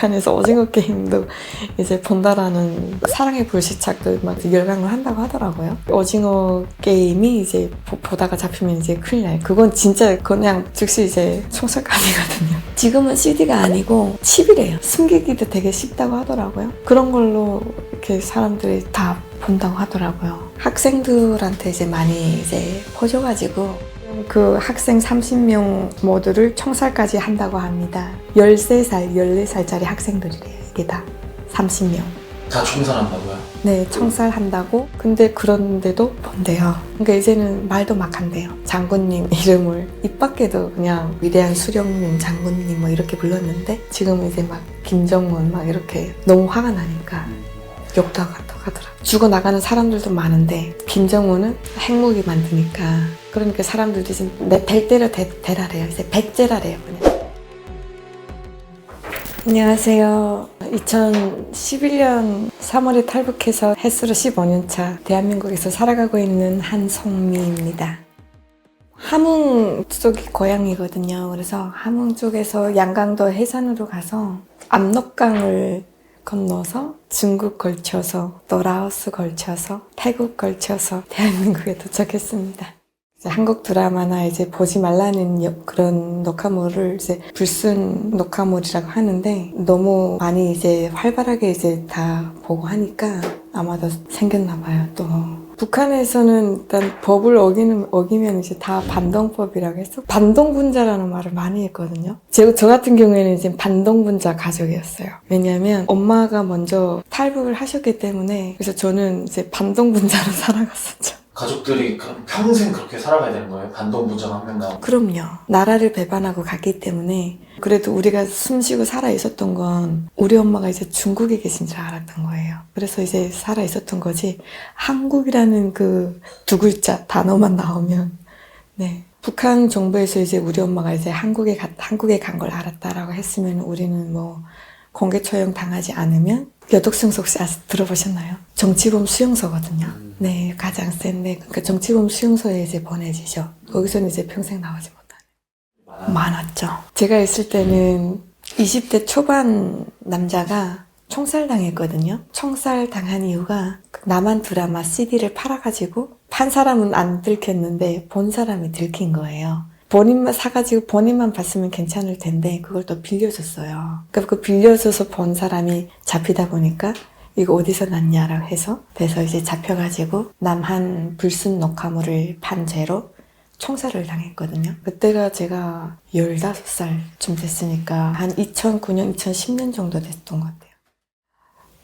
북한에서 오징어 게임도 이제 본다라는 사랑의 불시착도 막 열강을 한다고 하더라고요. 오징어 게임이 이제 보다가 잡히면 이제 큰일 나요. 그건 진짜 그냥 즉시 이제 총살감이거든요. 지금은 CD가 아니고 칩이래요. 숨기기도 되게 쉽다고 하더라고요. 그런 걸로 이렇게 사람들이 다 본다고 하더라고요. 학생들한테 이제 많이 이제 퍼져가지고 그 학생 30명 모두를 총살까지 한다고 합니다. 13살, 14살짜리 학생들이래요. 이게 다 30명. 다 총살한다고요? 네, 총살한다고. 근데 그런데도 본대요. 그러니까 이제는 말도 막 한대요. 장군님 이름을 입 밖에도 그냥 위대한 수령님, 장군님 뭐 이렇게 불렀는데 지금은 이제 막 김정은 막 이렇게 너무 화가 나니까 욕도 하더라고요. 죽어나가는 사람들도 많은데 김정은은 핵무기 만드니까 그러니까 사람들도 이제 내 벨대로 대라래요. 이제 백제라래요. 그냥. 안녕하세요. 2011년 3월에 탈북해서 햇수로 15년차 대한민국에서 살아가고 있는 한송미입니다. 함흥 쪽이 고향이거든요. 그래서 함흥 쪽에서 양강도 해산으로 가서 압록강을 건너서 중국 걸쳐서 또 라오스 걸쳐서 태국 걸쳐서 대한민국에 도착했습니다. 이제 한국 드라마나 이제 보지 말라는 그런 녹화물을 이제 불순 녹화물이라고 하는데 너무 많이 이제 활발하게 이제 다 보고 하니까 아마도 생겼나 봐요. 또 북한에서는 일단 법을 어기면 이제 다 반동법이라고 해서 반동분자라는 말을 많이 했거든요. 저 같은 경우에는 이제 반동분자 가족이었어요. 왜냐하면 엄마가 먼저 탈북을 하셨기 때문에 그래서 저는 이제 반동분자로 살아갔었죠. 가족들이 그럼 평생 그렇게 살아가야 되는 거예요? 반동분자가 한 명 나오고? 그럼요. 나라를 배반하고 갔기 때문에 그래도 우리가 숨쉬고 살아 있었던 건 우리 엄마가 이제 중국에 계신 줄 알았던 거예요. 그래서 이제 살아 있었던 거지 한국이라는 그 두 글자 단어만 나오면 네. 북한 정부에서 이제 우리 엄마가 이제 한국에 간 걸 알았다라고 했으면 우리는 뭐 공개 처형 당하지 않으면 여독승소 혹시 들어보셨나요? 정치범 수용소거든요. 네, 가장 센데 그러니까 정치범 수용소에 이제 보내지죠. 거기서는 이제 평생 나오지 못하는. 많았죠. 제가 있을 때는 20대 초반 남자가 총살당했거든요. 총살당한 이유가 남한 드라마 CD를 팔아가지고 판 사람은 안 들켰는데 본 사람이 들킨 거예요. 본인만 사가지고 본인만 봤으면 괜찮을 텐데 그걸 또 빌려줬어요. 그러니까 그 빌려줘서 본 사람이 잡히다 보니까 이거 어디서 났냐라고 해서 그래서 이제 잡혀가지고 남한 불순 녹화물을 판 죄로 총살을 당했거든요. 그때가 제가 15살쯤 됐으니까 한 2009년, 2010년 정도 됐던 것 같아요.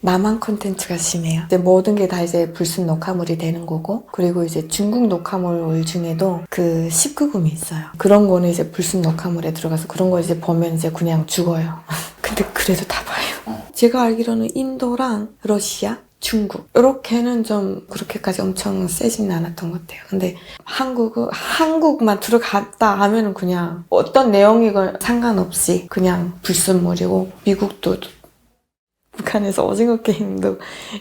남한 콘텐츠가 심해요. 이제 모든 게 다 이제 불순 녹화물이 되는 거고, 그리고 이제 중국 녹화물 중에도 그 19금이 있어요. 그런 거는 이제 불순 녹화물에 들어가서 그런 거 이제 보면 이제 그냥 죽어요. 근데 그래도 다 봐요. 제가 알기로는 인도랑 러시아, 중국 이렇게는 좀 그렇게까지 엄청 세지는 않았던 것 같아요. 근데 한국만 들어갔다 하면은 그냥 어떤 내용이건 상관없이 그냥 불순물이고, 미국도 북한에서 오징어 게임도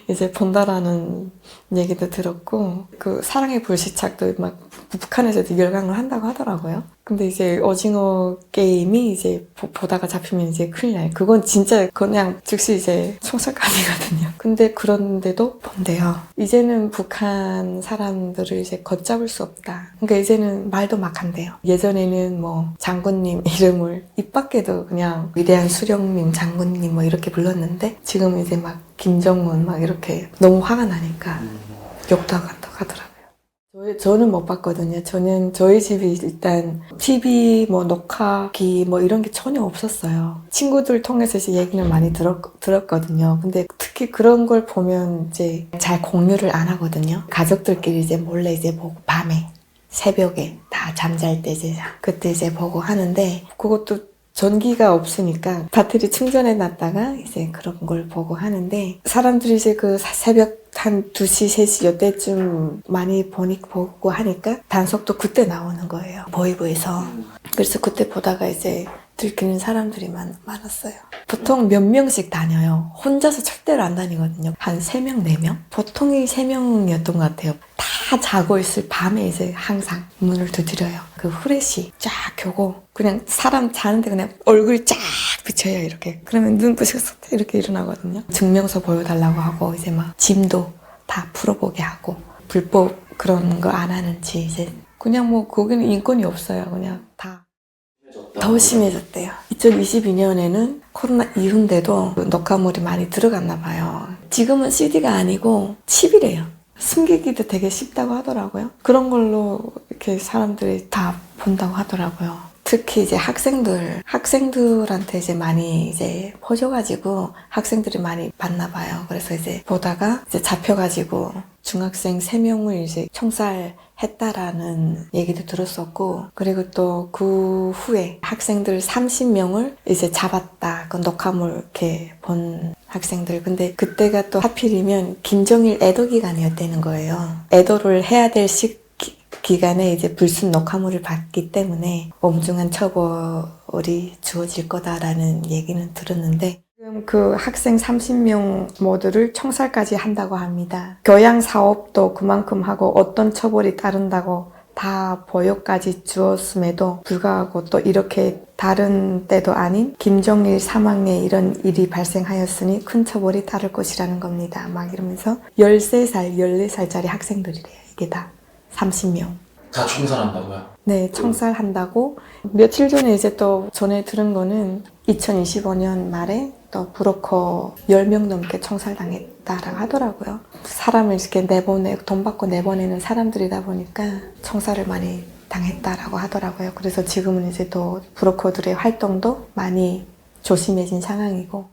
이제 본다라는 얘기도 들었고, 그 사랑의 불시착도 막 북한에서도 열강을 한다고 하더라고요. 근데 이제 오징어 게임이 이제 보다가 잡히면 이제 큰일 나요. 그건 진짜 그냥 즉시 이제 총살감이거든요. 근데 그런데도 본대요. 이제는 북한 사람들을 이제 걷잡을 수 없다. 그러니까 이제는 말도 막 한대요. 예전에는 뭐 장군님 이름을 입 밖에도 그냥 위대한 수령님, 장군님 뭐 이렇게 불렀는데 지금은 이제 막 김정은 막 이렇게 너무 화가 나니까 욕도 하더라고요. 저는 못 봤거든요. 저희 집이 일단 TV, 뭐 녹화기 뭐 이런 게 전혀 없었어요. 친구들 통해서 이제 얘기는 많이 들었거든요. 근데 특히 그런 걸 보면 이제 잘 공유를 안 하거든요. 가족들끼리 이제 몰래 이제 보고 밤에 새벽에 다 잠잘 때 이제 그때 이제 보고 하는데, 그것도 전기가 없으니까 배터리 충전해 놨다가 이제 그런 걸 보고 하는데, 사람들이 이제 그 새벽 한 2시, 3시 이때쯤 많이 보고 하니까 단속도 그때 나오는 거예요. 보이브에서. 그래서 그때 보다가 이제 들키는 사람들이 많았어요. 보통 몇 명씩 다녀요. 혼자서 절대로 안 다니거든요. 한 3명, 4명? 보통이 3명이었던 것 같아요. 다 자고 있을 밤에 이제 항상 문을 두드려요. 그 후레쉬 쫙 켜고 그냥 사람 자는데 그냥 얼굴 쫙 비춰요, 이렇게. 그러면 눈 부셔서 이렇게 일어나거든요. 증명서 보여달라고 하고 이제 막 짐도 다 풀어보게 하고 불법 그런 거 안 하는지 이제 그냥 뭐 거기는 인권이 없어요. 그냥 다. 더 심해졌대요. 2022년에는 코로나 이후인데도 녹화물이 많이 들어갔나 봐요. 지금은 CD가 아니고 칩이래요. 숨기기도 되게 쉽다고 하더라고요. 그런 걸로 이렇게 사람들이 다 본다고 하더라고요. 특히 이제 학생들한테 이제 많이 이제 퍼져가지고 학생들이 많이 봤나 봐요. 그래서 이제 보다가 이제 잡혀가지고 중학생 3명을 이제 총살했다라는 얘기도 들었었고, 그리고 또 그 후에 학생들 30명을 이제 잡았다. 그 녹화물 이렇게 본 학생들. 근데 그때가 또 하필이면 김정일 애도 기간이었다는 거예요. 애도를 해야 될 기간에 이제 불순 녹화물을 봤기 때문에 엄중한 처벌이 주어질 거다라는 얘기는 들었는데, 지금 그 학생 30명 모두를 총살까지 한다고 합니다. 교양 사업도 그만큼 하고 어떤 처벌이 따른다고 다 보여까지 주었음에도 불구하고 또 이렇게 다른 때도 아닌 김정일 사망에 이런 일이 발생하였으니 큰 처벌이 따를 것이라는 겁니다. 막 이러면서 13살, 14살짜리 학생들이래요. 이게 다 30명. 다 총살한다고요? 네, 총살한다고. 며칠 전에 이제 또 전에 들은 거는 2025년 말에 또 브로커 10명 넘게 총살당했다라고 하더라고요. 사람을 이렇게 돈 받고 내보내는 사람들이다 보니까 총살을 많이 당했다라고 하더라고요. 그래서 지금은 이제 또 브로커들의 활동도 많이 조심해진 상황이고.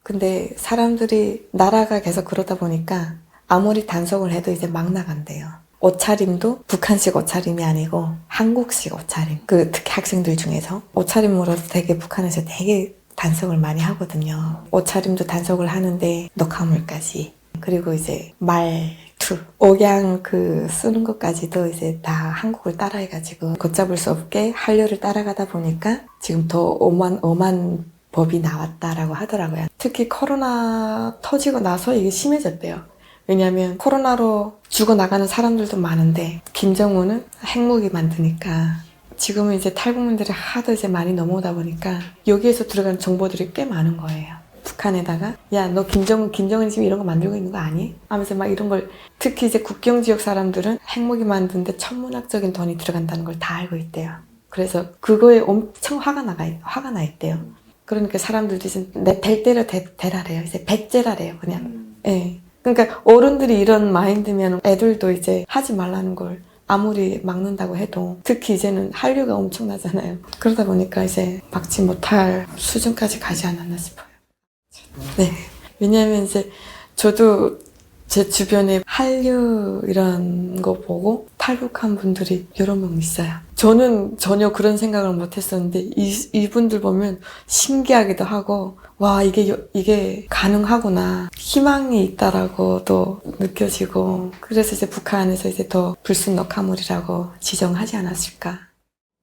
근데 사람들이 나라가 계속 그러다 보니까 아무리 단속을 해도 이제 막 나간대요. 옷차림도 북한식 옷차림이 아니고 한국식 옷차림. 특히 학생들 중에서 옷차림으로 되게 북한에서 되게 단속을 많이 하거든요. 옷차림도 단속을 하는데 녹화물까지. 그리고 이제 말투, 억양 쓰는 것까지도 이제 다 한국을 따라해가지고 걷잡을 수 없게 한류를 따라가다 보니까 지금 더 엄한 법이 나왔다라고 하더라고요. 특히 코로나 터지고 나서 이게 심해졌대요. 왜냐하면 코로나로 죽어나가는 사람들도 많은데 김정은은 핵무기 만드니까 지금은 이제 탈북민들이 하도 이제 많이 넘어오다 보니까 여기에서 들어간 정보들이 꽤 많은 거예요. 북한에다가 야, 너 김정은 지금 이런 거 만들고 있는 거 아니? 하면서 막 이런 걸, 특히 이제 국경 지역 사람들은 핵무기 만드는데 천문학적인 돈이 들어간다는 걸 다 알고 있대요. 그래서 그거에 엄청 화가 나 있대요. 그러니까 사람들도 이제 될 대로 대라래요. 이제 배째라래요, 그냥. 예. 그러니까 어른들이 이런 마인드면 애들도 이제 하지 말라는 걸 아무리 막는다고 해도, 특히 이제는 한류가 엄청나잖아요. 그러다 보니까 이제 막지 못할 수준까지 가지 않았나 싶어요. 네. 왜냐하면 이제 저도 제 주변에 한류 이런 거 보고 탈북한 분들이 여러 명 있어요. 저는 전혀 그런 생각을 못 했었는데 이분들 보면 신기하기도 하고, 와, 이게 가능하구나, 희망이 있다라고도 느껴지고, 그래서 이제 북한에서 이제 더 불순 녹화물이라고 지정하지 않았을까.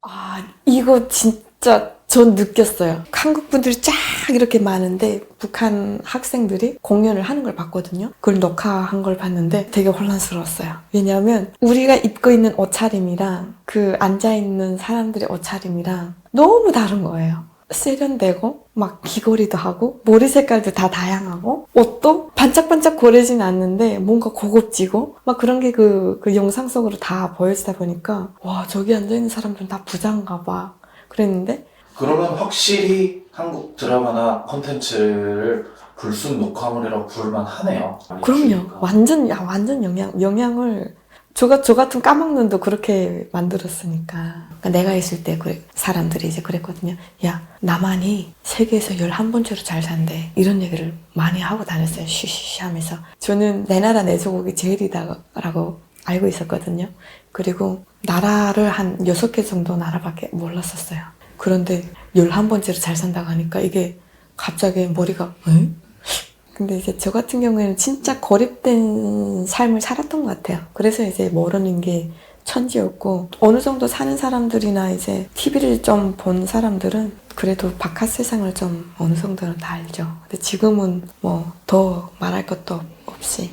아, 이거 진짜 전 느꼈어요. 한국 분들이 쫙 이렇게 많은데 북한 학생들이 공연을 하는 걸 봤거든요. 그걸 녹화한 걸 봤는데 되게 혼란스러웠어요. 왜냐하면 우리가 입고 있는 옷차림이랑 앉아있는 사람들의 옷차림이랑 너무 다른 거예요. 세련되고 막 귀걸이도 하고 머리 색깔도 다 다양하고 옷도 반짝반짝 거리진 않는데 뭔가 고급지고 막 그런 게 그 영상 속으로 다 보여지다 보니까, 와, 저기 앉아있는 사람들은 다 부자인가 봐 그랬는데, 그러면 확실히 한국 드라마나 콘텐츠를 불순 녹화물이라고 부를만 하네요. 그럼요. 완전 영향을, 저 같은 까막눈도 그렇게 만들었으니까. 그러니까 내가 있을 때 사람들이 이제 그랬거든요. 야, 나만이 세계에서 11번째로 잘 산대. 이런 얘기를 많이 하고 다녔어요. 쉬쉬쉬 하면서. 저는 내 나라 내 조국이 제일이다라고 알고 있었거든요. 그리고 나라를 한 6개 정도 나라밖에 몰랐었어요. 그런데 11번째로 잘 산다고 하니까 이게 갑자기 머리가, 에? 근데 이제 저 같은 경우에는 진짜 고립된 삶을 살았던 것 같아요. 그래서 이제 모르는 게 천지였고 어느 정도 사는 사람들이나 이제 TV를 좀 본 사람들은 그래도 바깥 세상을 좀 어느 정도는 다 알죠. 근데 지금은 뭐 더 말할 것도 없이